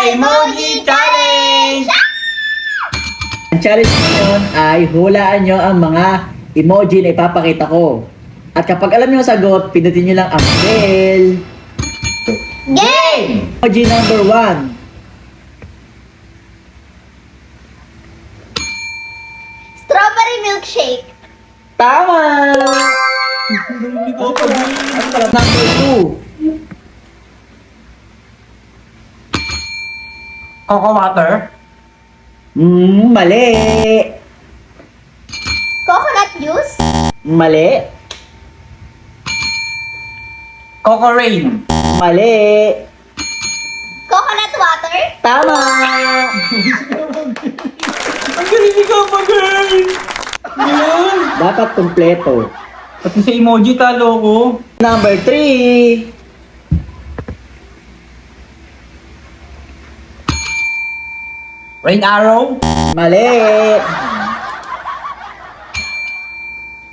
Emoji Challenge! Ang challenge ngayon ay hulaan nyo ang mga emoji na ipapakita ko. At kapag alam nyo ang sagot, pindutin nyo lang ang bell. Game! Emoji number 1. Strawberry milkshake. Tama! Number 2. Coco water. Mali. Coconut juice. Mali. Coco rain. Mali. Coconut water. Tama! Ang galing ni Papa Girl! Yan! Dapat kumpleto. Pati sa emoji talo ko. Number 3. Rain arrow. Mali.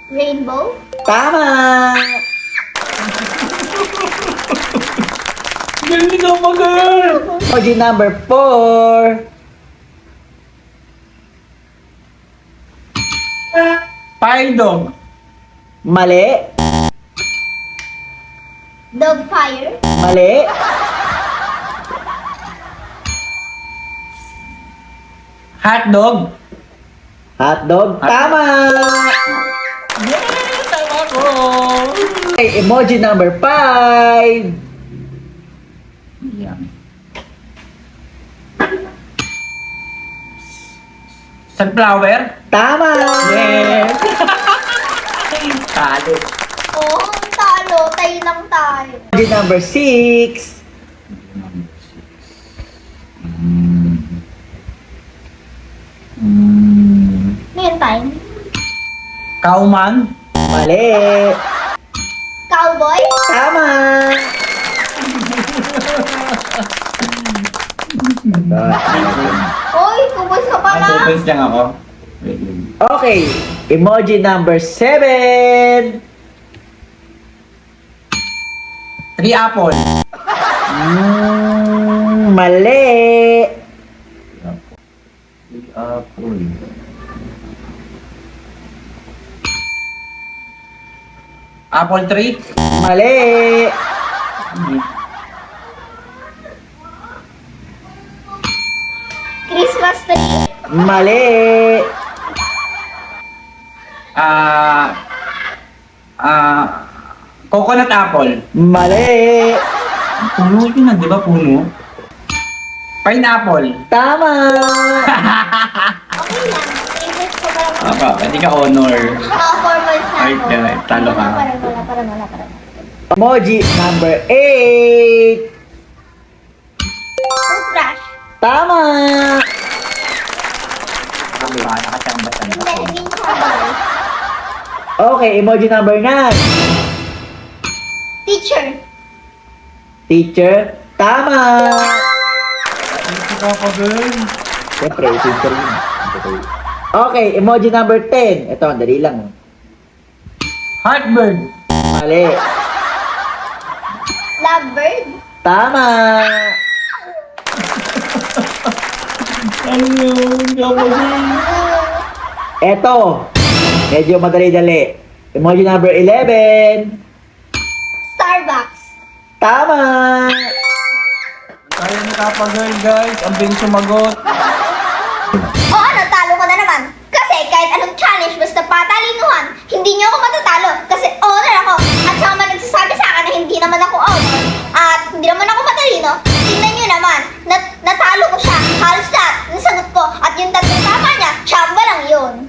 Rainbow. Tama! Ang galing ni Papa Girl! Emoji number 4. Fire dog. Mali. Dog fire. Mali. Hot dog. Hotdog. Tama! Yeah! Tama ko! Okay, emoji number 5. Yan. Sunflower. Tama! Yes! Talo. Oh, talo. Tayo lang tayo. Emoji number 6. Ngayon time. Kauman. Mali. Cowboy. Tama! Oy, kubos ka pala. Mag-sequence lang ako. Wait lang. Okay, emoji number 7. Three apple. Mali. Three apple. Apple tree. Mali. Christmas tree. Mali. Coconut apple. Mali. Puno yun na, di ba puno? Pineapple. Tama! Okay lang. Favorite ko parang Apa, pwede ka honor. formal na Ay, ako. talo ka. Parang. Emoji number 8. Toothbrush. Tama! Nakachamba-chamba. Hindi ko sabay. Okay, emoji number 9. Teacher. Teacher. Tama! Ito ka pa, girl. Siyempre, teacher yun. Okay, emoji number 10. Ito, ang dali lang. Heartburn. Mali. Lovebird. Tama! Ano yun? Ito, medyo madali-dali. Emoji number 11. Starbucks. Tama! Kaya ni Papa Girl, guys. Ang bilis sumagot. O ano, talo ko na naman. Kasi kahit anong challenge, basta patalinuhan, hindi niyo ako matatalo. Kasi honor ako. At sa mga nagsasabi sa akin na hindi naman ako honor, at hindi naman ako matalino, tingnan niyo naman, natalo ko siya. Halos lahat, nasagot ko. At yung tatlong tama niya, tsamba lang yun.